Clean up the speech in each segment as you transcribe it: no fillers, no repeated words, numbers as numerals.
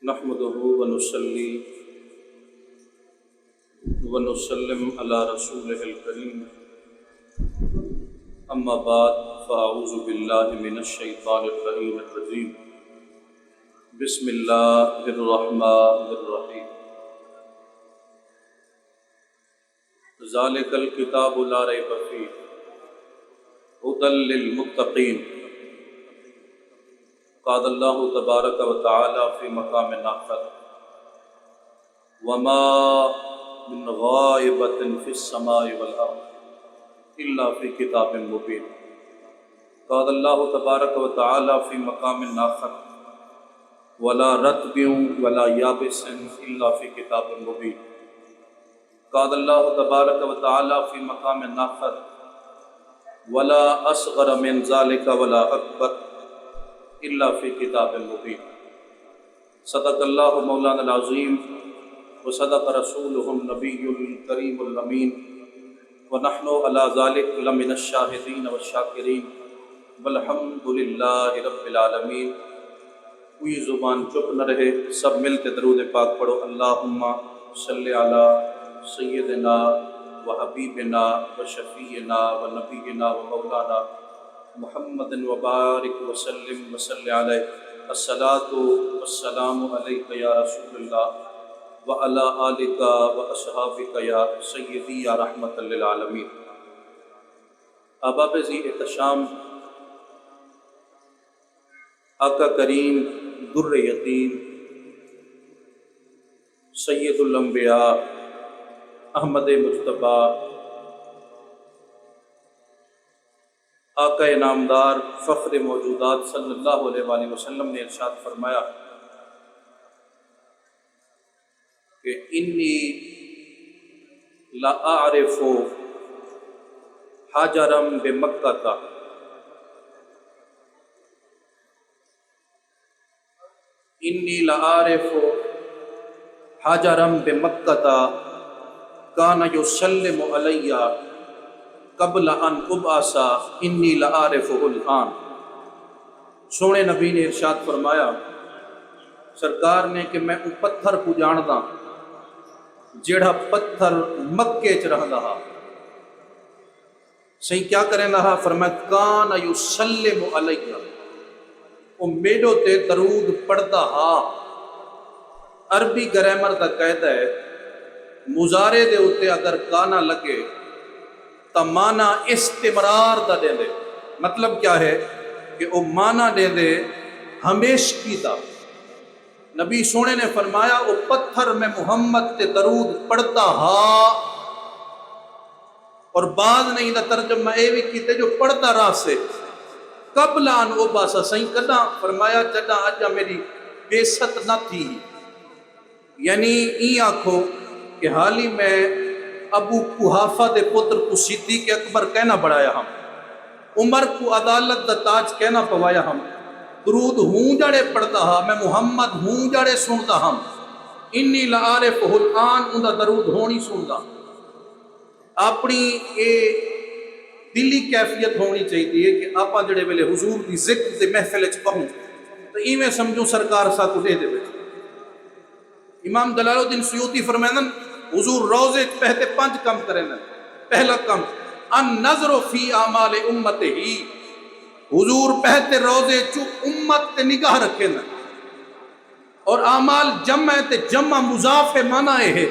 نحمده ونصلي ونسلم على رسوله الكريم اما بعد فاعوذ بالله من الشيطان اللعين الرجيم بسم الله الرحمن الرحيم ذلك الكتاب لا ريب فيه هدى للمتقين قال الله تبارك وتعالى في مقام آخر وما من غائبة في السماء والأرض إلا في كتاب مبين قال الله تبارك وتعالى في مقام آخر ولا رطب ولا يابس إلا في كتاب مبين قال الله تبارك وتعالى في مقام آخر ولا أصغر من ذلك ولا أكبر إلا في كتاب مبين صدق الله مولانا العظيم وصدق رسوله النبي الكريم الأمين ونحن على ذلك لمن الشاهدين والشاكرين والحمد لله رب العالمین۔ کوئی زبان چپ نہ رہے، سب مل کے درود پاک پڑھو۔ اللہم صلی علی سیدنا و حبیبنا و شفیعنا و نبینا و مولانا محمد وبارک وسلم وصلی علیہ الصلاۃ والسلام علیک یا رسول اللہ وعلی آلک و اصحابک یا سیدی یا رحمت للعالمین۔ احباب ذی احتشام، آقا کریم در یتیم سید الانبیاء احمد مجتبیٰ آقا نامدار فخر موجودات صلی اللہ علیہ وآلہ وسلم نے ارشاد فرمایا کہ انی لأعرف حجرا بمکہ، انی لأعرف حجرا بمکہ کان یسلم علی قبل ان ابعث انی لأعرفہ الآن۔ سونے نبی نے ارشاد فرمایا سرکار نے کہ میں ان پتھر کو جاندا جیڑا پتھر مکے چ رہندا ہا۔ صحیح کیا کریں رہا؟ فرمایا کان یسلم علی، او میرے تے درود پڑھدا ہا۔ عربی گرامر دا قاعدہ ہے مضارع دے اوتے اگر کانا لگے تا مانا استمرار دا دے دے۔ مطلب کیا ہے کہ وہ مانا دے دے ہمیشگی دا۔ نبی سونے نے فرمایا وہ پتھر میں محمد تے درود پڑھتا ہا، اور بعد نہیں دا ترجمہ اے بھی کیتے جو پڑھتا رہا سے قبل ان ابعث، صحیح کدا فرمایا جدا اجا میری بیست نہ تھی، یعنی این آکھو کہ حالی میں ابو قحافہ دے پتر کو صدیق اکبر کہنا بڑھایا ہم، عمر کو عدالت دا تاج کہنا پوایا ہم، درود ہوں جڑے پڑھتا ہا، میں محمد ہوں جڑے سنتا ہم، انی لعارفہ الآن ان دا درود ہونی سنتا۔ اپنی اے دلی کیفیت ہونی چاہیے کہ آپا جڑے ویلے حضور دی ذکر دے محفل چ پہنچ تو ایویں سمجھو سرکار ساتھ دے دے بیٹھ۔ امام جلال الدین سیوطی فرمائن حضور روزے پہتے 5 کم کریں۔ پہلا کم النظر فی اعمال امتہ، حضور پہتے روزے چو امت تے نگاہ رکھیں، اور اعمال جمع تے جمع مضاف معنی ہے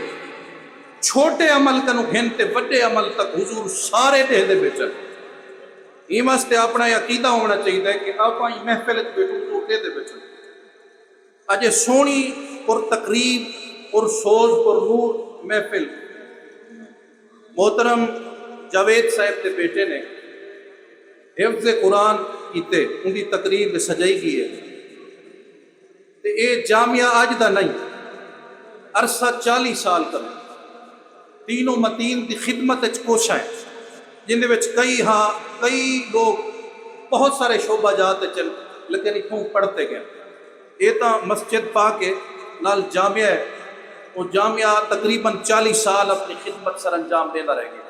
چھوٹے عمل کنو گھنتے بڑے عمل تک حضور سارے دے دے بیچن۔ یہ واسطے اپنا عقیدہ ہونا چاہیے کہ آپ محفل بیٹھو حضور دے دے بیچن۔ اجے سونی اور تقریب اور سوز اور نور محفل محترم جاوید صاحب کے بیٹے نے حفظ قرآن کیتے، ان کی تقریب سجائی گئی ہے تے اے جامعہ آج دا نہیں، عرصہ 40 سال کا تینوں متین دی خدمت کوشاں جن دے وچ کئی لوگ بہت سارے شعبہ جات چل لیکن اتوں پڑھتے گئے۔ یہ تو مسجد پا کے نال جامعہ ہے، وہ جامعہ تقریباً 40 سال اپنی خدمت سر انجام دینا رہ گیا۔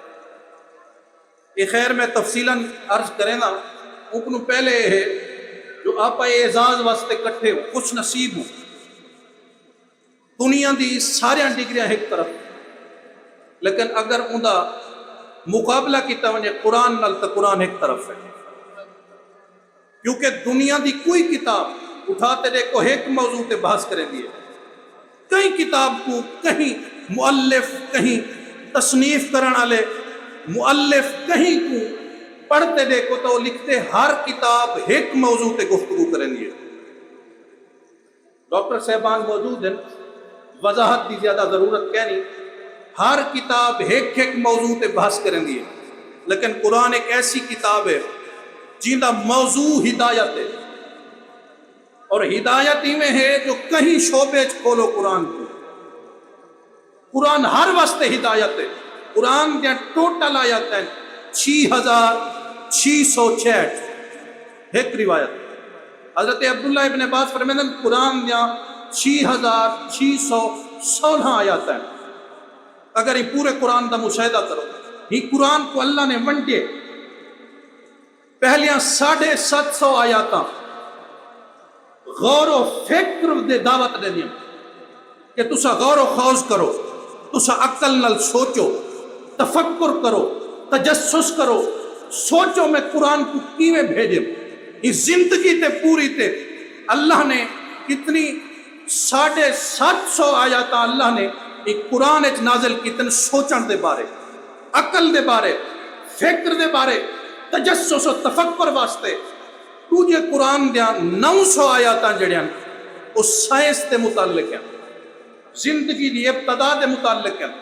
یہ خیر میں تفصیلاً عرض کریں نا، ان پہلے ہے جو آپ اعزاز واسطے کٹھے ہو، خوش نصیب ہو دنیا دی سارے ڈگریاں ایک طرف، لیکن اگر اندہ مقابلہ کیتا وجہ قرآن نال تو قرآن ایک طرف ہے، کیونکہ دنیا دی کوئی کتاب اٹھاتے دیکھو ایک موضوع تے بحث کریں دیئے، کہیں کتاب کو کہیں مؤلف کہیں تصنیف کرنا لے مؤلف کہیں کو پڑھتے دیکھو تو لکھتے ہر کتاب ایک موضوع تے گفتگو کریں دیئے۔ ڈاکٹر صاحبان موجود ہیں، وضاحت دی زیادہ ضرورت کہنی، ہر کتاب ایک موضوع تے بحث کریں دیئے، لیکن قرآن ایک ایسی کتاب ہے جیندہ موضوع ہدایت ہے، اور ہدایت ہی میں ہے جو کہیں شعبے کھولو قرآن کو، قرآن ہر واسطے ہدایت ہے۔ قرآن دیا ٹوٹل آیت ہے 6666 ایک روایت۔ حضرت عبداللہ ابن عباس فرمائیں قرآن دیا 6616 آیات ہیں۔ اگر یہ پورے قرآن دا مشاہدہ کرو، یہ قرآن کو اللہ نے ونڈے پہلیاں 750 آیاتاں غور و فکر دے دعوت دے دیا کہ تسا غور و خوض کرو، تسا عقل نال سوچو، تفکر کرو، تجسس کرو، سوچو میں قرآن کو کیویں بھیجے۔ اس زندگی تے پوری تے اللہ نے کتنی 750 آیاتاں اللہ نے ایک قرآن اچ نازل کیتن سوچن دے بارے، عقل دے بارے، فکر دے بارے، تجسس و تفکر واسطے۔ تجھے قرآن دیا 900 آیاتاں جڑیاں اس سائنس دے متعلق ہیں، زندگی دی ابتدا دے متعلق ہیں۔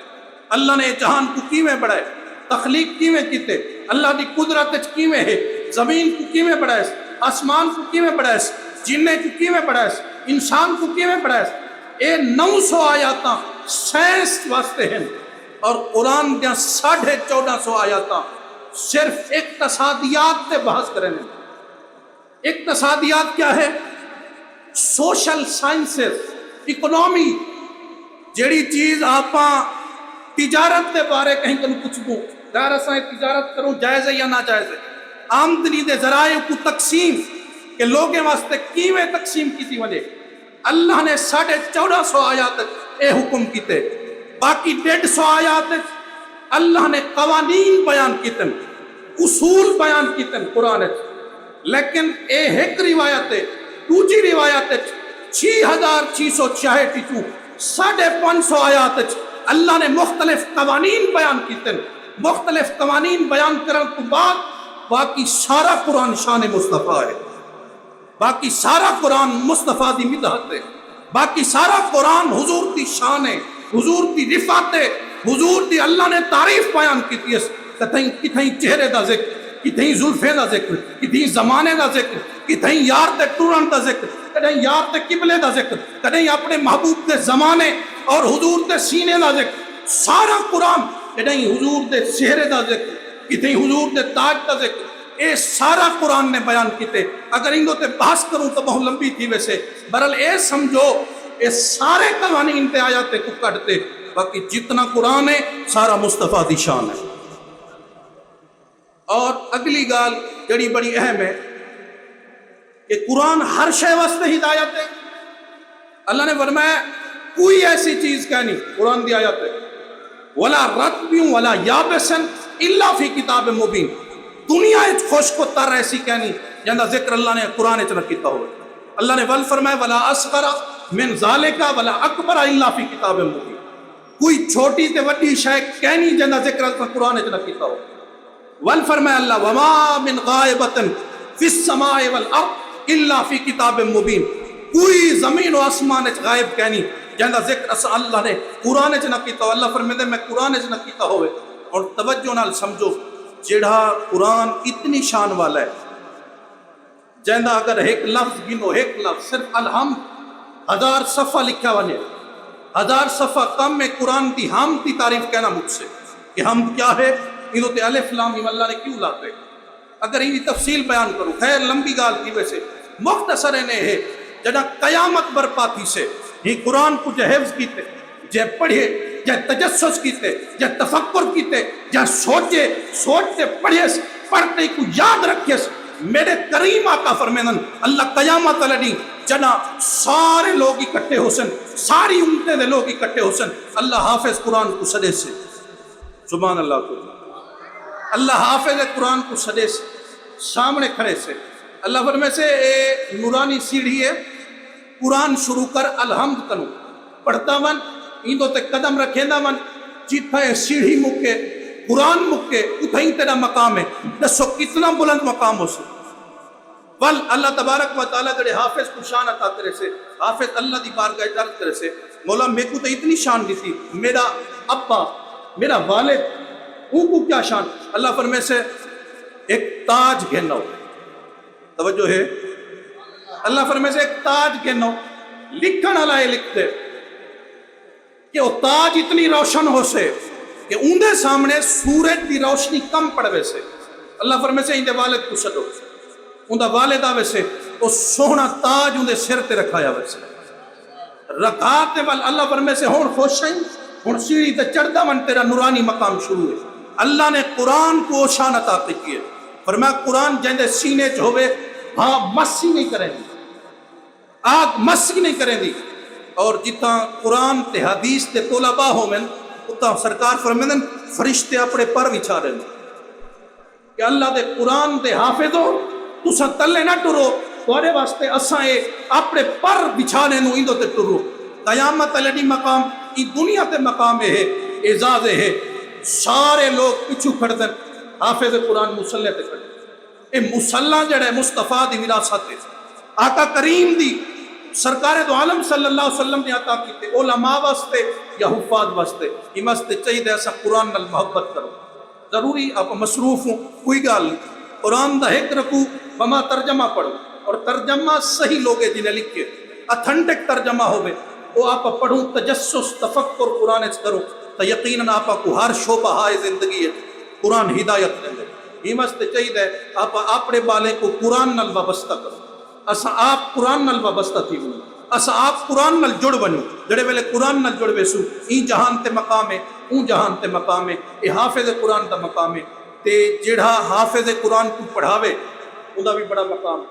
اللہ نے جہان کو کیویں بڑھائے، تخلیق کیویں کیتے، اللہ دی قدرت کیویں ہے، زمین کو کیویں بڑھائے، آسمان کو کیویں بڑھائے، جننے کو کیویں بڑھائے، انسان کو کیویں بڑھائے۔ اے 900 آیاتاں سائنس واسطے ہیں، اور قرآن دیا 1450 آیاتاں صرف اقتصادیات تے بحث کریں۔ اقتصادیات کیا ہے؟ سوشل سائنسز، اکنومی، جیڑی چیز آپاں تجارت دے بارے کہیں کنو کچھ دوں، دار اساں تجارت کروں جائز ہے یا نہ جائز ہے، آمدنی دے ذرائع کو تقسیم کہ لوگیں واسطے کیویں تقسیم کیتی وجہ اللہ نے 1450 آیات اے حکم کیتے۔ باقی 150 آیات اللہ نے قوانین بیان کیتن، اصول بیان کیتن قرآن۔ لیکن اے ایک روایت ہے، دوسری روایت 6666 550 آیات اللہ نے مختلف قوانین بیان کیتن۔ مختلف قوانین بیان کرن تو بعد باقی سارا قرآن شان مصطفیٰ ہے، باقی سارا قرآن مصطفیٰ دی مدحت ہے، باقی سارا قرآن حضور دی شان ہے، حضور دی رفعت ہے، حضور دی اللہ نے تعریف بیان کیتی ہے۔ کتھیں چہرے دا ذکر، کتھیں زلفیں دا ذکر، کتھیں زمانے دا ذکر، کتھیں یار تے ٹورن دا ذکر، کتھیں یار تے قبلے دا ذکر، کتھیں اپنے محبوب دے زمانے اور حضور دے سینے دا ذکر۔ سارا قرآن کتھیں حضور دے چہرے دا ذکر، کتھیں حضور دے تاج دا ذکر، اے سارا قرآن نے بیان کیتے۔ اگر اندوں تے بحث کروں تو بہت لمبی تھی ویسے، برحال اے سمجھو اے سارے قوانین تے آیات کو کٹتے، باقی جتنا قرآن ہے سارا مصطفیٰ دی شان ہے۔ اور اگلی گال جڑی بڑی اہم ہے کہ قرآن ہر شے واسطے ہدایت ہے۔ اللہ نے فرمایا کوئی ایسی چیز کہنی قرآن دی آیت ہے وَلَا رَتْبٍ وَلَا يَابِسٍ إِلَّا فِي كِتَابٍ مُبِينٍ۔ دنیا اچ خشک و تر ایسی کہنی جندہ ذکر اللہ نے قرآن اچ نہ کیتا ہوئے۔ اللہ نے ول فرمایا وَلَا أَصْغَرَ مِنْ ذَلِكَ وَلَا أَكْبَرَ إِلَّا فِي كِتَابٍ مُبِينٍ۔ کوئی چھوٹی تے وڈی شے کہنی جندہ ذکر اللہ قرآن اچ نہ کیتا ہوئے۔ ول فرمایا اللہ وَمَا مِنْ غَائِبَةٍ فِي السَّمَاءِ وَالْأَرْضِ إِلَّا فِي كِتَابٍ مُبِينٍ۔ کوئی زمین و آسمان اچ غائب کہنی جندہ ذکر اللہ نے قرآن اچ نہ کیتا ہوئے۔ اللہ فرمایا میں قرآن اچ نہ کیتا ہوئے۔ اور توجہ نال سمجھو جڑا قرآن اتنی شان والا ہے جہاں اگر ایک لفظ گنو، ایک لفظ صرف الحمد 1000 صفحہ لکھا ونے، 1000 صفحہ کم میں قرآن دی حمد دی تعریف کہنا مجھ سے کہ حمد کیا ہے، انہوں تے الف لام میم اللہ نے کیوں لاتے۔ اگر انہی تفصیل بیان کروں، خیر لمبی گال تھی ویسے، مختصر نے ہے جڑا قیامت برپا تھی سے یہ قرآن کو جے حفظ کیتے، جے پڑھے، جے تجسس کیتے، جے تفکر کیتے، جے سوچتے پڑھے، پڑھتے کو یاد رکھے، میرے کریم آقا فرمیدن اللہ قیامت لڑی جنا سارے لوگ اکٹھے ہو سن، ساری امتیں دے لوگ اکٹھے ہو سن، اللہ حافظ قرآن کو سدے سے، سبحان اللہ کو، اللہ حافظ قرآن کو سدے سے سامنے کھڑے سے، اللہ فرمے سے اے نورانی سیڑھی ہے، قرآن شروع کر الحمد کنو پڑھتا من، ایندو تے قدم رکھیندا من، جتھا ہے سیڑھی مکے قرآن مکے اتھائی تیرا مقام ہے، دسو کتنا بلند مقام ہو سکتا۔ بل اللہ تبارک و تعالیٰ جڑے حافظ کو شان عطا کرے سے، حافظ اللہ دی بارگاہ اجازت کرے سے، مولا میں کو تو اتنی شان دی تھی، میرا ابا میرا والد ان کو کیا شان، اللہ فرمے سے ایک تاج گھنو، توجہ ہے، اللہ فرمے سے ایک تاج گھنو، لکھن اللہ لکھتے کہ وہ تاج اتنی روشن ہو سے کہ اندے سامنے سورج دی روشنی کم پڑوے سے، اللہ فرمے سے اندے والد کو سڈو، اندہ والد آوے سے وہ سونا تاج اندے سر تے رکھایا ویسے رکھاتے وال، اللہ فرمے سے ہون خوش ہیں، ہون سیڑھی تے چڑھدا من تیرا نورانی مقام شروع ہے۔ اللہ نے قرآن کو شان عطا کی ہے، فرمایا قرآن جہندے سینے چ ہوئے ہاں مسی نہیں کریں دی، آگ مسی نہیں کریں دی، اور جتنا قرآن تے حدیث تے طلباء ہو من اتنا سرکار فرمیدن فرشتے اپنے پر بچھا رہے ہیں کہ اللہ دے قرآن دے حافظ ہو تسا تلے نہ ٹرو، تھوڑے واسطے اساں اے اپنے پر بچھانے نو ایندو تے ٹرو، قیامت علیہ مقام ای دنیا تے مقام ہے، اعزاز ہے، سارے لوگ پچھو کھڑ دن حافظ قرآن مسلح تے کھڑ، اے مسلح جڑے مصطفیٰ دی وراثت ہے، آقا کریم دی سرکار دو عالم صلی اللہ علیہ وسلم نے عطا کیتے، علماء واسطے یا حفاظ واسطے، یہ واسطے چاہیے ایسا قرآن نال محبت کرو، ضروری آپ مصروف ہوں کوئی گال نہیں، قرآن دا ایک رکو بما ترجمہ پڑھو، اور ترجمہ صحیح لوگے جنہیں لکھے اتھنٹک ترجمہ ہوئے، وہ آپ پڑھوں تجسس تفکر قرآن اس کرو تو یقیناً آپ کو ہر شعبہ ہائے زندگی ہے قرآن ہدایت دیں گے، یہ واسطے چاہیے آپ اپنے بالے کو قرآن نال وابستہ کرو، اسا آپ قرآن نال وابستہ تھی بنو، اسا آپ قرآن نال جڑ بنو، جڑے ویلے قرآن نال جڑ بیسو، این جہان تے مقام ہے، اون جہان تے مقام ہے، اے حافظ قرآن دا مقام ہے، تے جڑا حافظ قرآن کو پڑھاوے ان دا بھی بڑا مقام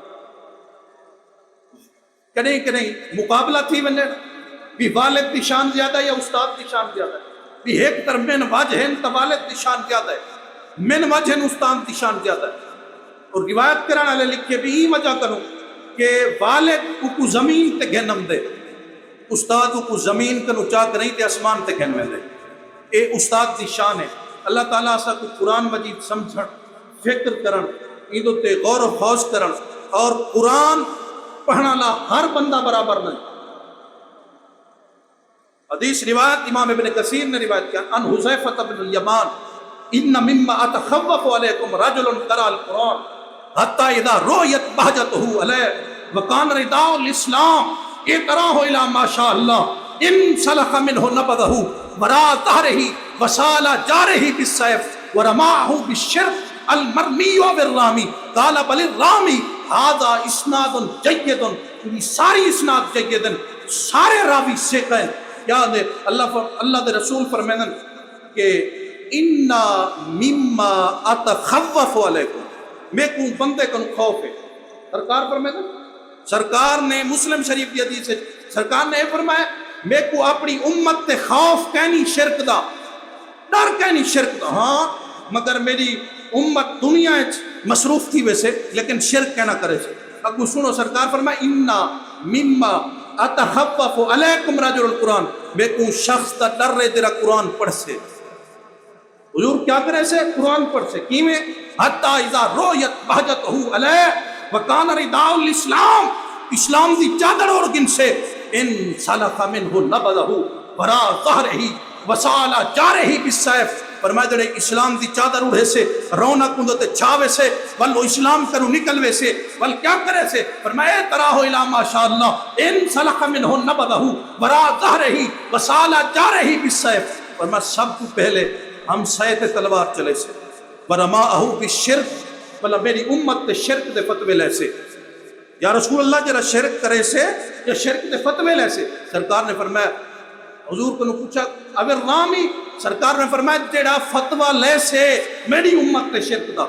کہیں کہیں مقابلہ تھی بنے بھی والد دی شان زیادہ ہے یا استاد دی شان زیادہ ہے، بھی ایک تر من وجہن تا والد دی شان زیادہ ہے، من وجہن استاد دی شان زیادہ ہے، اور روایت کرانا لے لکھے بھی یہ وجہ کروں کہ والد کو زمین تے گھنم دے، استاد کو زمین کنو چاک نہیں تے اسمان تے گھن میں دے، اے استاد دی شان ہے۔ اللہ تعالیٰ سا کو قرآن مجید سمجھن، فکر کرن، ایدو تے غور و خوض کرن، اور قرآن پڑھنا لا ہر بندہ برابر نہیں۔ حدیث روایت امام ابن کثیر نے روایت کیا ان حذیفہ بن الیمان ان مما اتخوف علیکم رجل قرأ القرآن حتی اذا رؤیت بہجتہ علیہ وکان رداء الاسلام اقرأہ الی ما شاء اللہ ان سلخ منہ نبذہ وراء ظہرہ وسال جارہ بالسیف ورماہ بالشرق المرمی بالرامی قال بل الرامی هذا اسناد جید، ساری اسناد جید، سارے راوی سے کہیں یاد ہے۔ اللہ دے رسول فرمائن کہ انا مما اتخوف علیکم، میں کو بندے کو خوف ہے، سرکار فرمائن، سرکار نے مسلم شریف کی حدیث ہے، سرکار نے فرمایا میں کو اپنی امت تے خوف کہنی شرک دا، ڈر کہنی شرک دا، ہاں مگر میری امت دنیا مصروف تھی ویسے لیکن شرک کہنا کرے سے، اگو سنو سرکار فرمایا انا مما اتخوف علیکم رجل القرآن، میں کو شخص تا ڈر رہے تیرا قرآن پڑھ سے، حضور کیا کرے سے قرآن پڑھ سے کیویں حتی اذا رؤیت بہجتہ علیہ وکان رداء الاسلام، اسلام دی چادر اور گن سے ان سلخ منہ نبذہ وراء ظہرہ وسال جارہ بالسیف، فرمایا جڑے اسلام دی چادر اڑے سے رونق اندتے چھاوے سے ول وہ اسلام کرو نکلوے سے ول کیا کرے سے، فرمایا تراہ الی ما شاء اللہ ان سلخ منہ نبذہ وراء ظہرہ وسال جارہ بالسیف، فرمایا سب کو پہلے ہم سیت تلوار چلے سے ورماہ بالشرک، بلا میری امت تے شرک دے فتوے لے سے، یا رسول اللہ جرا شرک کرے سے یا شرک دے فتوے لے سے، سرکار نے فرمایا حضور کو پوچھا اگر رامی، سرکار نے فرمایا جیڑا فتوہ لے سے میری امت تے شرک دا،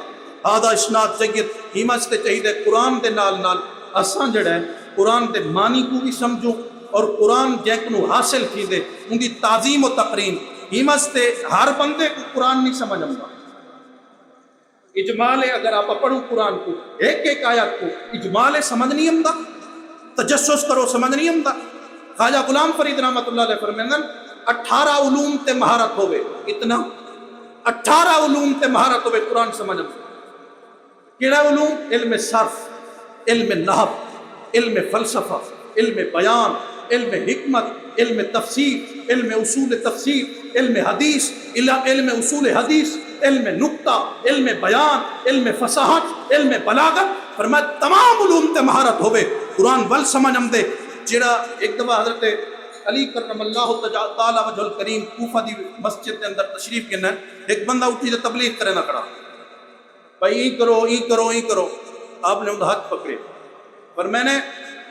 آدھا اسناد جگت ہیمت تے چاہیے قرآن دے نال نال اساں جڑا ہے قرآن دے معنی کو بھی سمجھوں اور قرآن جنہوں حاصل تھی دے ان کی تعظیم و تقریم ہمستے ہر بندے کو قرآن نہیں سمجھ آؤں گا. اجمال اگر آپ پڑھو قرآن کو ایک ایک آیت کو اجمال سمجھ نہیں آتا، تجسس کرو سمجھ نہیں آتا. خواجہ غلام فرید رحمۃ اللہ علیہ فرمائیں 18 علوم تے مہارت ہوئے، اتنا 18 علوم تے مہارت ہوئے قرآن سمجھ آتا. کیڑا علوم؟ علم صرف، علم نحو، علم فلسفہ، علم بیان، علم حکمت، علم تفسیر، علم اصول تفسیر، علم حدیث، علم اصول حدیث، علم نکتہ، علم بیان، علم فصاحت، علم بلاغت. فرمایا تمام علوم تے مہارت ہوئے قرآن ول سمجھ ہم دے. جڑا ایک دفعہ حضرت علی کرم اللہ تعالی وجہ الکریم کوفہ دی مسجد کے اندر تشریف گنا، ایک بندہ اٹھی تے تبلیغ کرے نہ کھڑا، بھائی ای کرو ای کرو ای کرو. آپ نے ان ہاتھ پکڑے پر میں نے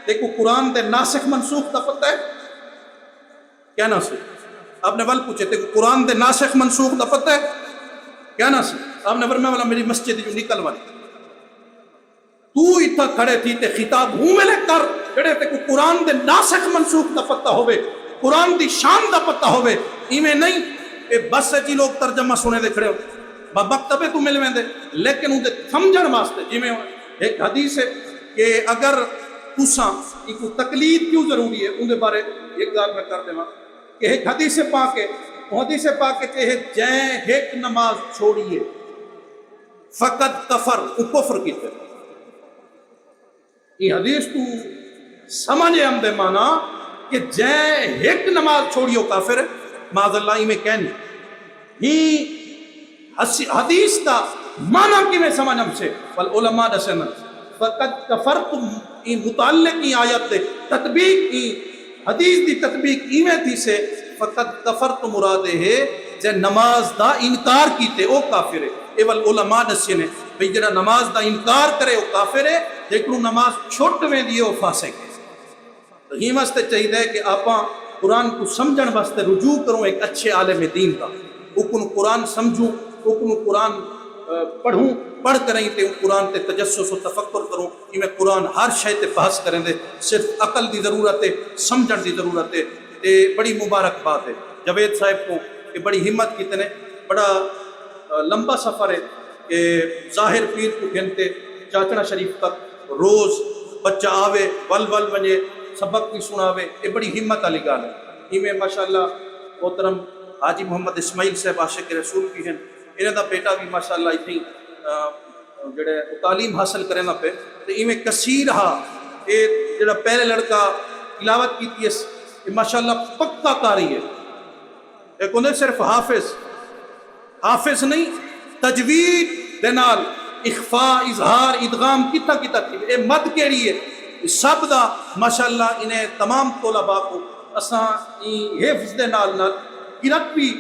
دیکھو قرآن دے ناسخ منسوخ دا پتہ ہے کیا ناسخ؟ آپ نے ول پوچھے دیکھو قرآن دے ناسخ منسوخ دا پتہ ہے کیا ناسخ؟ آپ نے فرمایا والا میری مسجد جو نکل والی تو اتنا کھڑے تھی تے خطاب ہوں میں لے کر جڑے تے کو قرآن دے ناسخ منسوخ دا پتہ ہوئے، قرآن دی شان دا پتہ ہوئے. ایمیں نہیں کہ بس سے جی لوگ ترجمہ سنے دے کھڑے ہو مکتبے تو مل ویندے، لیکن ان دے سمجھن واسطے جی میں ایک حدیث ہے کہ اگر تساں ایک تقلید کیوں ضروری ہے ان دے بارے ایک گال میں کر دے ماں کہ ایک حدیث پاک ہے، حدیث پاک کے کہ جائیں ایک نماز چھوڑیے فقط کفر او کفر کی طرح. یہ حدیث تو سمجھے ہم دے مانا کہ جائیں ایک نماز چھوڑیو کافر ہے معاذ اللہ. ہی میں کہنی ہی حدیث دا مانا کی میں سمجھ ہم سے والعلماء دسنا فقط کفرتم ای متعلق ای آیت دے تطبیق ای حدیث دی تطبیق ایویں تھی سے فقط کفرت مرادے ہے جے نماز دا انکار کیتے او کافر ہے. اے والعلماء دسنے بھئی جڑا نماز دا انکار کرے او کافر ہے، لیکن نماز چھوٹ میں دیے او فاسق ہے. تو ہی واسطے چاہیے کہ آپاں قرآن کو سمجھن واسطے رجوع کروں ایک اچھے عالم دین کا، اکن قرآن سمجھوں، اکن قرآن پڑھوں، پڑھ کریں تے قرآن تے تجسس و تفکر کروں. کہ میں قرآن ہر شے تے بحث کریں دے، صرف عقل دی ضرورت ہے، سمجھن دی ضرورت ہے. تے بڑی مبارک بات ہے جاوید صاحب کو کہ بڑی ہمت کی تنے بڑا لمبا سفر ہے کہ ظاہر پیر کو گھنتے چاچڑا شریف تک روز بچہ آوے ول ول ونجے سبق بھی سناوے. یہ بڑی ہمت والی گال ہے. میں ماشاءاللہ محترم حاجی محمد اسماعیل صاحب عاشق رسول بھی ہیں، انہوں دا بیٹا بھی ماشاءاللہ اتنی جڑے تعلیم حاصل کرے نہ پہ تو میں کثیر ہا یہ جڑا پہلے لڑکا تلاوت کی یہ ماشاءاللہ پکا کاری ہے. ایک ہوندے صرف حافظ نہیں، تجوید دے نال اخفاء اظہار ادغام کتا کتا کی اے مد کیڑی ہے سب دا ماشاءاللہ. انہیں تمام طلباء کو اساں حفظ دے نال قرات بھی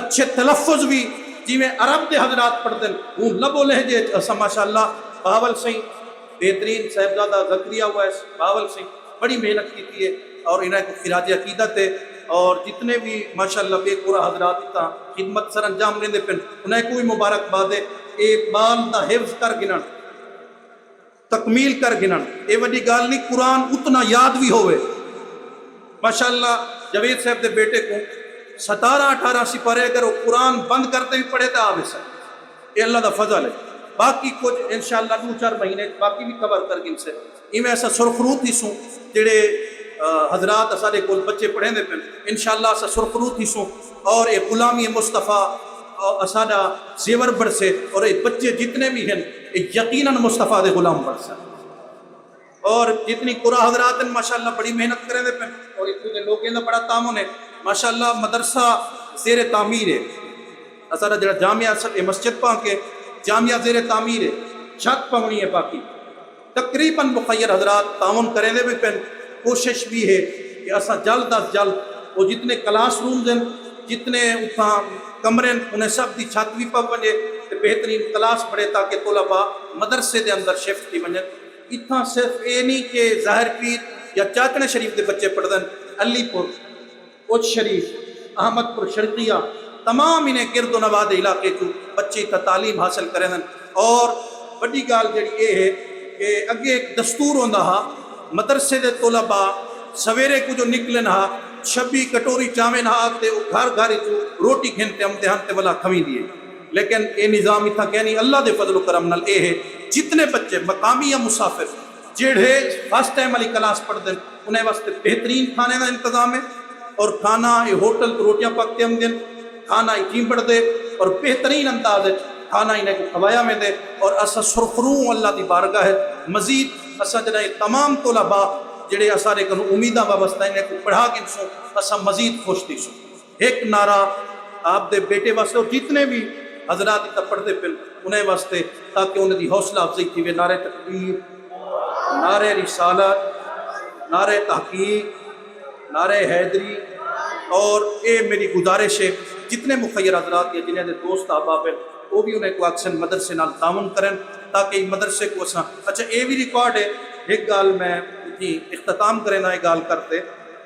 اچھے تلفظ بھی جی میں عرب دے حضرات پڑھتے ہیں وہ لب و لہجے اساں ماشاءاللہ. بہاول سنگھ بہترین صاحبزادہ زکریا اویس بہاول سنگھ بڑی محنت کی ہے اور انہیں کو خراج عقیدت ہے اور جتنے بھی ماشاءاللہ بے قرآن حضرات تا خدمت سر انجام لیندے پن انہیں کوئی مبارک بات ہے. اے بال دا حفظ کر گنن تکمیل کر گنن اے وڈی گال نہیں، قرآن اتنا یاد بھی ہوئے. ماشاءاللہ جاوید صاحب دے بیٹے کو 17-18 سپارے اگر وہ قرآن بند کرتے بھی پڑھے تو آوے سر یہ اللہ دا فضل ہے. باقی کچھ انشاءاللہ 2-4 مہینے باقی بھی کور کر گن سے میں ایسا سرخروت ہی سوں جڑے حضرات اسارے کول بچے پڑھیں دے پن انشاءاللہ اسا سرخروت ہی سوں اور اے غلامی مصطفیٰ اساڈا زیور برسے اور اے بچے جتنے بھی ہیں یقیناً مصطفیٰ دے غلام برسے اور جتنی قرآن حضرات ہیں ماشاءاللہ بڑی محنت کریں دے پن اور اتنے لوگیں دا بڑا تعاون ہے ماشاءاللہ. مدرسہ زیر تعمیر ہے اساڈا جڑا جامعہ اے مسجد پا کے جامعہ زیر تعمیر ہے، چھت پونی ہے باقی تقریباً مخیر حضرات تعاون کریں دے بھی پن. کوشش بھی ہے کہ اسا جلد از جلد وہ جتنے کلاس روم ہیں جتنے اتنا کمرے انہیں سب دی چھت بھی پا بنے بہترین کلاس پڑھے تاکہ طلباء مدرسے دے اندر شفٹ کی بنے. اتنا صرف اے نہیں کہ ظاہر پیر یا چاچڑے شریف دے بچے پڑھ دیں، علی پور اوچ شریف احمد پور شرقیہ تمام انہیں گرد و نواز علاقے کو بچے تا تعلیم حاصل کریں دیں. اور بڑی گال جڑی یہ ہے کہ اگے ایک دستور ہوندہ ہا مدرسے دے طلبا سویرے کو جو نکلن ہا 26 کٹوری چاوین ہا تے گھر گھر روٹی کھنتے امتحان تے والا کھویں دیے، لیکن اے نظام اتھا کہنی اللہ دے فضل و کرم نال اے ہے جتنے بچے مقامی یا مسافر جڑے فرسٹ ٹائم والی کلاس پڑھ دیں انہیں واسطے بہترین کھانے کا انتظام ہے، اور کھانا یہ ہوٹل تو روٹیاں پکتے ہم دن کھانا ہی چیم پڑھ دے اور بہترین انداز کھانا انہیں کو کھوایا میں دے، اور اسا سرخروں اللہ دی بارگاہ ہے مزید اسا جڑا تمام طلباء جڑے اسارے کنو امیداں وابستہ انہیں کو پڑھا گن سو اسا مزید خوش دی سو۔ ایک نعرہ آپ دے بیٹے واسطے اور جتنے بھی حضرات اتنا پڑھتے پھر انہیں واسطے تاکہ انہیں دی حوصلہ افزائی تھی وہ نعرہ تکبیر، نعرہ رسالت، نعرہ تحقیق، نعرہ حیدری، اور اے میری گزارش ہے جتنے مخیر حضرات یا جنہیں دے دوست احباب ہیں وہ بھی انہیں کو اکثر مدرسے نال تعاون کریں تاکہ مدرسے کو اساں اچھا اے بھی ریکارڈ ہے۔ ایک گال میں اختتام کریں نہ ایک گال کرتے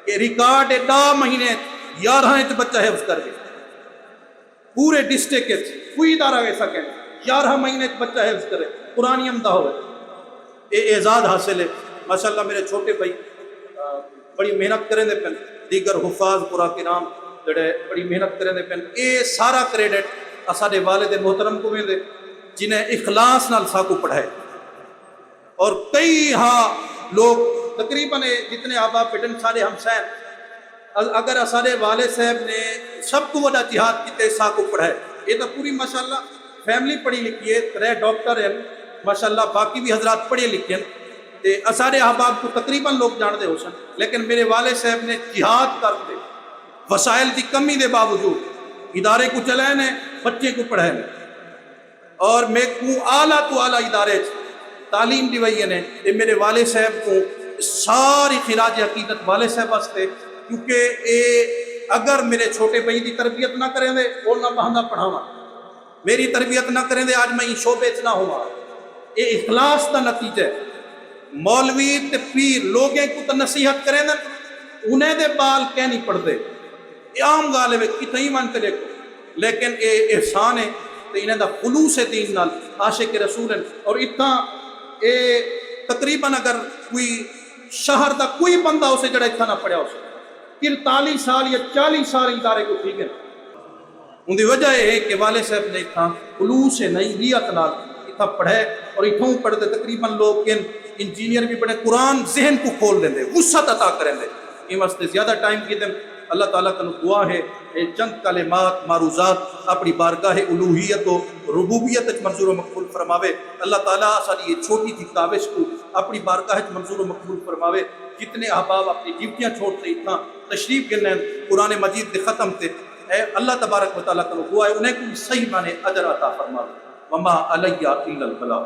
کہ ریکارڈ ہے 10 مہینے 11 بچہ حفظ کر گئے پورے ڈسٹرکٹ کوئی ادارہ ایسا کہنے 11 مہینے بچہ حفظ کرے قرآن عمدہ ہوئے، اے اعزاز حاصل ہے ماشاءاللہ۔ میرے چھوٹے بھائی بڑی محنت کریں دے پن، دیگر حفاظ قرآن کرام جڑے بڑی محنت کریں دے پن، اے سارا کریڈٹ اساڈے والد محترم کو میں دے جنہیں اخلاص نال ساکو پڑھائے، اور کئی ہاں لوگ تقریباً جتنے احباب بیٹن سارے ہمسائیں اگر اسارے والد صاحب نے سب کو وڈا جہاد کیتے ساکو پڑھائے، یہ تو پوری ماشاءاللہ فیملی پڑھی لکھی ہے، 3 ڈاکٹر ہیں ماشاءاللہ، باقی بھی حضرات پڑھے لکھے ہیں، اسارے احباب کو تقریباً لوگ جان دے ہو سن، لیکن میرے والد صاحب نے جہاد کرتے وسائل کی کمی دے باوجود ادارے کو چلائے ہیں، بچے کو پڑھائے ہیں، اور میں کو اعلیٰ تو اعلیٰ ادارے تعلیم دیوئی نے۔ یہ میرے والد صاحب کو ساری خراج عقیدت والد صاحب واسطے، کیونکہ اے اگر میرے چھوٹے بھائی دی تربیت نہ کریں دے اور نہ بہندہ پڑھاواں، میری تربیت نہ کریں دے آج میں شعبے نہ ہوا، اے اخلاص دا نتیجہ ہے۔ مولوی تے پیر لوگیں کو تو نصیحت کریں دے انہیں دے بال کہہ نہیں پڑھ دے، یہ عام غالب ہے کتنی مانتے دیکھو، لیکن اے احسان ہے تو انہیں دا خلوص دین نال عاشق رسول ہیں، اور اتنا اے تقریباً اگر کوئی شہر دا کوئی بندہ اسے جڑا اتنا نہ پڑھیا اسے 43 سال یا 40 سال ادارے کو ٹھیک ہے، ان دی وجہ یہ ہے کہ والد صاحب نے اتنا خلوص نئی نیت نال اتنا پڑھے، اور اتوں پڑھتے تقریباً لوگ انجینئر بھی پڑھے، قرآن ذہن کو کھول دیں دے، وسعت عطا کریں دے، یہ واسطے زیادہ ٹائم کی دیں اللہ تعالیٰ کا دعا ہے اے چند کلمات معروضات اپنی بارگاہ الوہیت و ربوبیت منظور و مقبول فرماوے۔ اللہ تعالیٰ ساری یہ چھوٹی تھی کاوش کو اپنی بارگاہ منظور و مقبول فرماوے۔ جتنے احباب اپنی ڈیوٹیاں چھوڑتے اتنا تشریف گنیں قرآن مجید دے ختم تے، اے اللہ تبارک و تعالیٰ کا دعا ہے انہیں کو صحیح معنی اجر عطا فرماوے۔ وما علیہ الا البلاغ۔